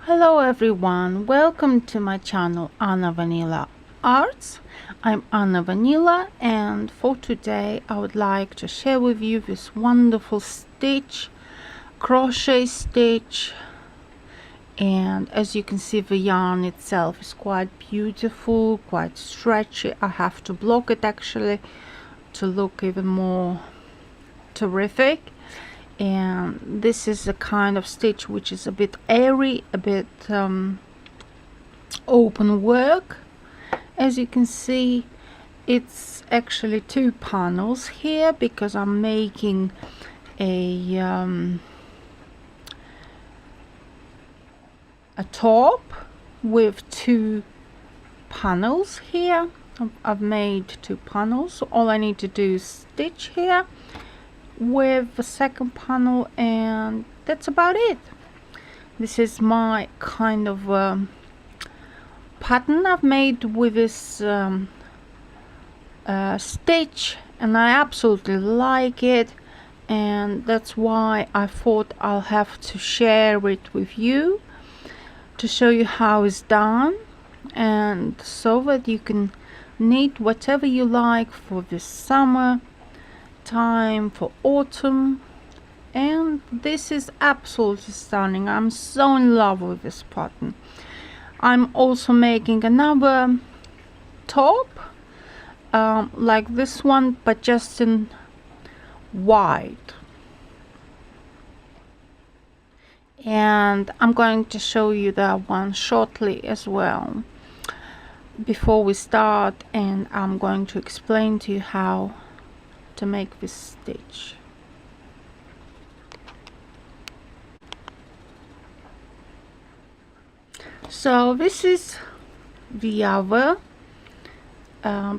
Hello everyone, welcome to my channel Anna Vanila Arts. I'm Anna Vanila, and for today I would like to share with you this wonderful stitch, crochet stitch. And as you can see, the yarn itself is quite beautiful, quite stretchy. I have to block it actually to look even more terrific. And this is a kind of stitch which is a bit airy, a bit open work. As you can see, it's actually two panels here because I'm making a top with two panels here. I've made two panels, so all I need to do is stitch here with the second panel, and that's about it. This is my kind of pattern I've made with this stitch, and I absolutely like it, and that's why I thought I'll have to share it with you to show you how it's done, and so that you can knit whatever you like for this summer time, for autumn. And this is absolutely stunning. I'm so in love with this pattern. I'm also making another top like this one, but just in white, and I'm going to show you that one shortly as well before we start, and I'm going to explain to you how to make this stitch. So this is the other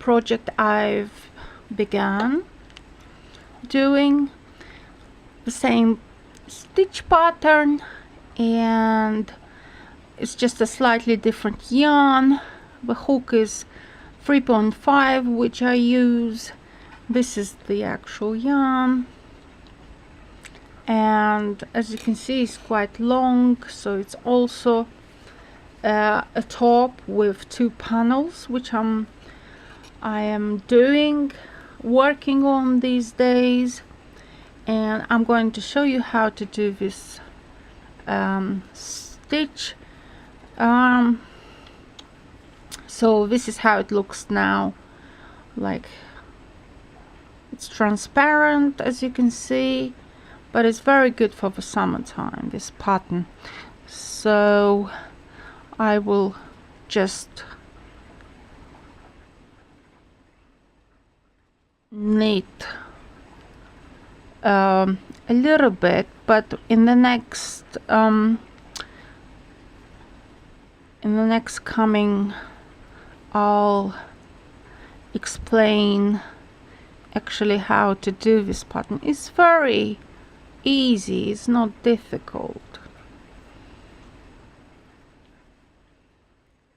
project I've begun doing, the same stitch pattern, and it's just a slightly different yarn. The hook is 3.5, which I use. This is the actual yarn, and as you can see, it's quite long, so it's also a top with two panels, which I am working on these days, and I'm going to show you how to do this stitch. So this is how it looks now. Like, it's transparent, as you can see, but it's very good for the summertime, this pattern. So I will just knit a little bit, but in the next coming I'll explain actually how to do this pattern. It's very easy, it's not difficult.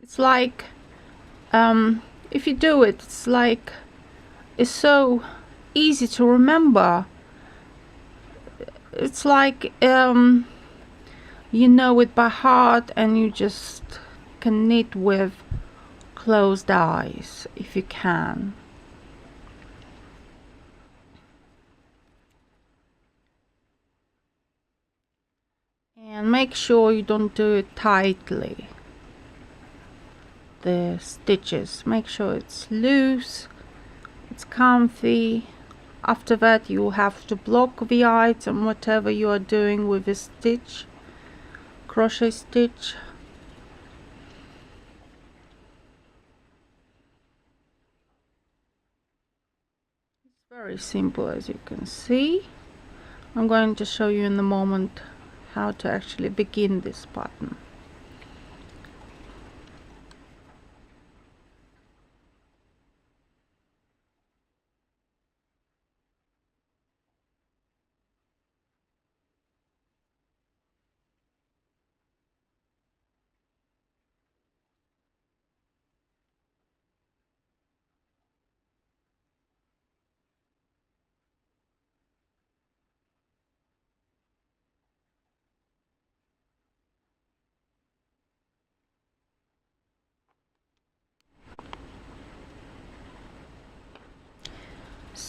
It's like if you do it, it's like it's so easy to remember. It's like you know it by heart, and you just can knit with closed eyes if you can. And make sure you don't do it tightly. The stitches, make sure it's loose, it's comfy. After that, you have to block the item, whatever you are doing with this stitch, crochet stitch. It's very simple, as you can see. I'm going to show you in a moment how to actually begin this pattern.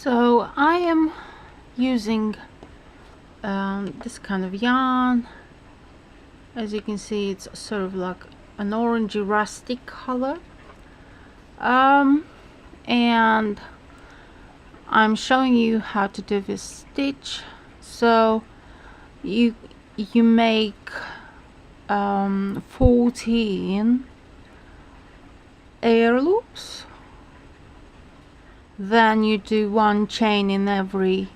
So I am using this kind of yarn. As you can see, it's sort of like an orangey rustic color, and I'm showing you how to do this stitch. So you make 14 air loops, then you do one chain in every,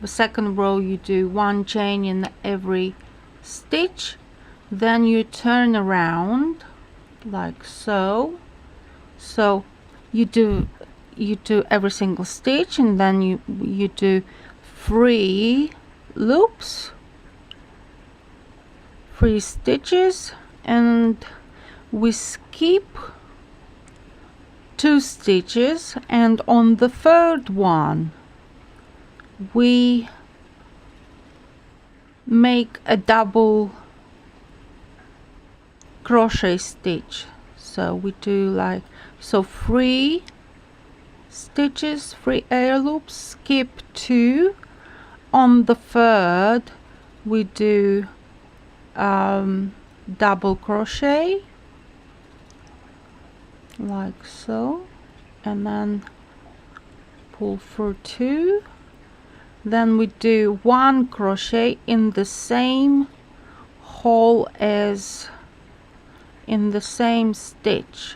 the second row you do one chain in every stitch, then you turn around like so. So you do every single stitch, and then you do 3 loops, 3 stitches, and we skip 2 stitches, and on the third one we make a double crochet stitch. So we do like so 3 stitches, 3 air loops, skip 2. On the third we do double crochet like so, and then pull through 2. Then we do 1 crochet in the same hole as in the same stitch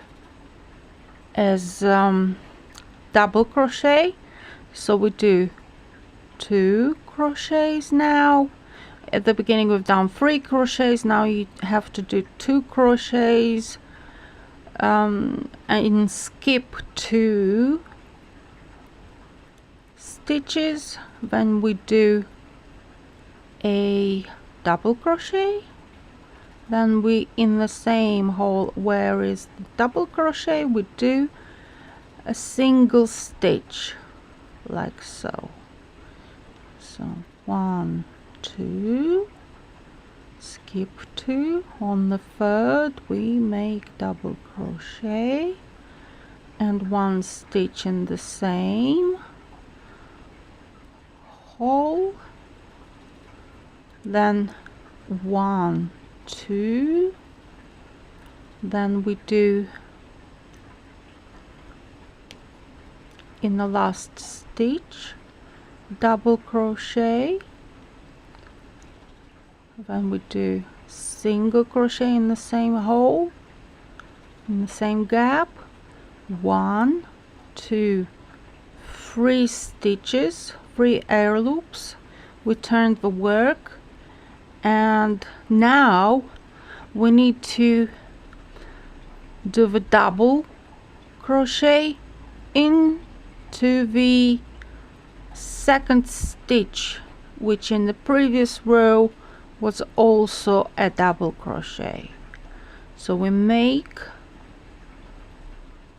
as double crochet. So we do 2 crochets now. At the beginning we've done 3 crochets, now you have to do 2 crochets and skip 2 stitches. Then we do a double crochet, then we in the same hole where is the double crochet we do a single stitch like so. So 1, 2, skip 2. On the third we make double crochet and 1 stitch in the same hole, then 1, 2, then we do in the last stitch double crochet, then we do single crochet in the same hole, in the same gap, 1, 2, 3 stitches, 3 air loops. We turn the work, and now we need to do the double crochet into the second stitch, which in the previous row was also a double crochet. So we make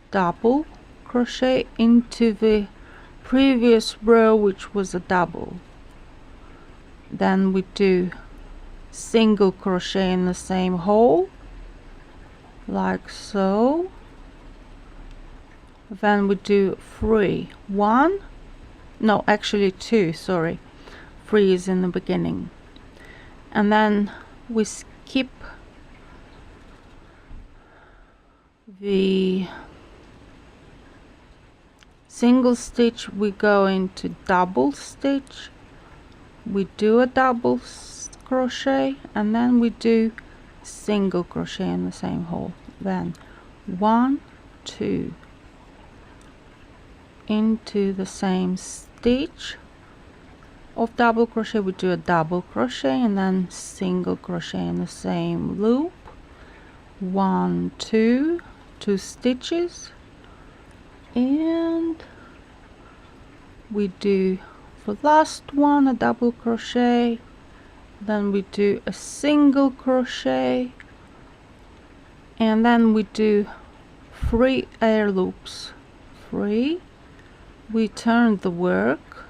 double crochet into the previous row, which was a double, then we do single crochet in the same hole like so, then we do 3, 1, no actually 2, sorry, 3 is in the beginning, and then we skip the single stitch, we go into double stitch, we do a double crochet, and then we do single crochet in the same hole, then 1, 2 into the same stitch of double crochet, we do a double crochet and then single crochet in the same loop, 1, 2, 2 stitches, and we do the last one a double crochet, then we do a single crochet, and then we do 3 air loops, 3, we turn the work,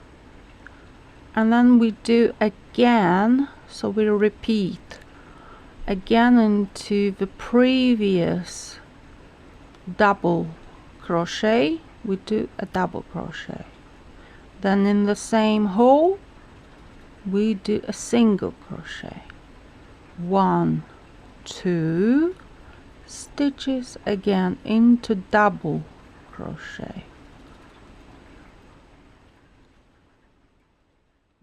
and then we do again, so we repeat again into the previous double crochet, we do a double crochet, Then in the same hole we do a single crochet, 1, 2 stitches, again into double crochet,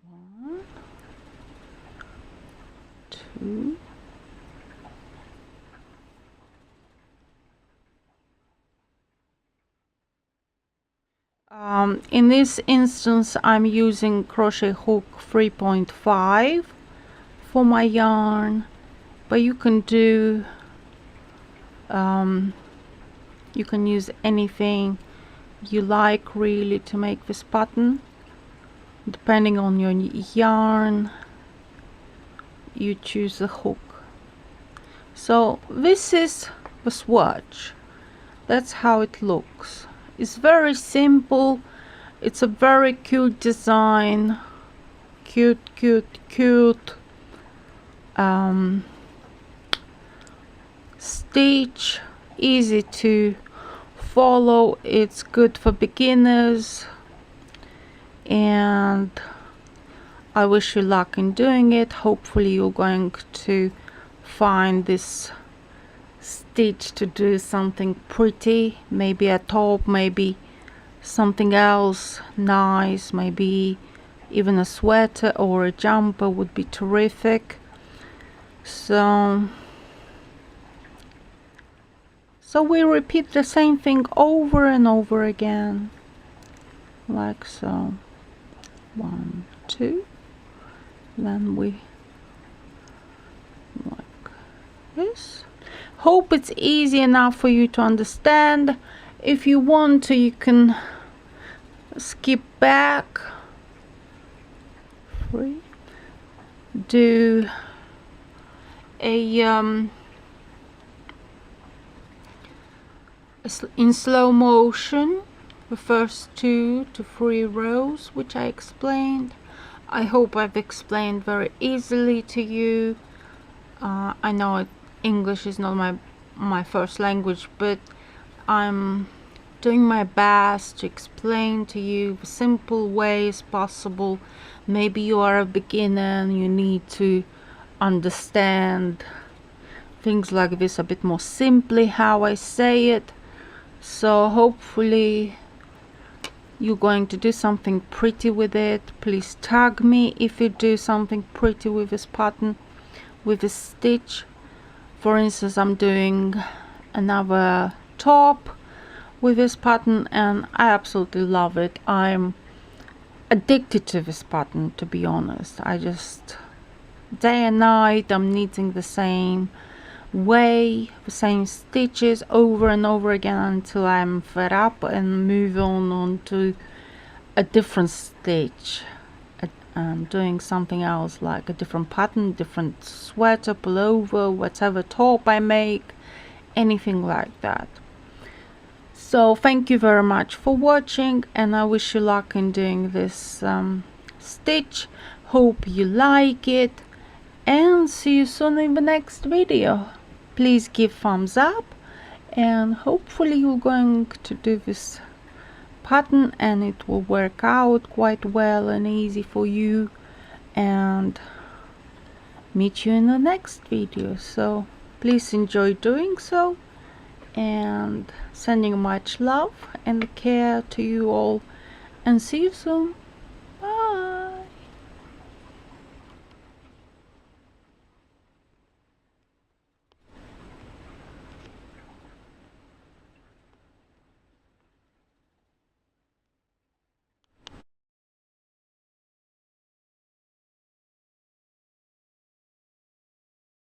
1, 2, in this instance I'm using crochet hook 3.5 for my yarn, but you can do you can use anything you like really to make this pattern. Depending on your yarn, you choose the hook. So this is the swatch. That's how it looks. It's very simple. It's a very cute design. Cute. Stitch, easy to follow. It's good for beginners, and I wish you luck in doing it. Hopefully you're going to find this stitch to do something pretty, maybe a top, maybe something else nice, maybe even a sweater or a jumper would be terrific. So we repeat the same thing over and over again, like so. 1, 2, then we like this. Hope it's easy enough for you to understand. If you want to, you can skip back, 3, do a in slow motion the first 2 to 3 rows, which I explained. I hope I've explained very easily to you. I know English is not my first language, but I'm doing my best to explain to you the simple ways possible. Maybe you are a beginner and you need to understand things like this a bit more simply, how I say it. So hopefully you're going to do something pretty with it. Please tag me if you do something pretty with this pattern, with this stitch. For instance, I'm doing another top with this pattern and I absolutely love it. I'm addicted to this pattern, to be honest. I just, day and night, I'm knitting the same way, the same stitches over and over again until I'm fed up and move on to a different stitch, doing something else, like a different pattern, different sweater, pullover, whatever top I make, anything like that. So thank you very much for watching, and I wish you luck in doing this stitch. Hope you like it, and see you soon in the next video. Please give thumbs up, and hopefully you're going to do this pattern and it will work out quite well and easy for you, and meet you in the next video. So please enjoy doing so, and sending much love and care to you all, and see you soon.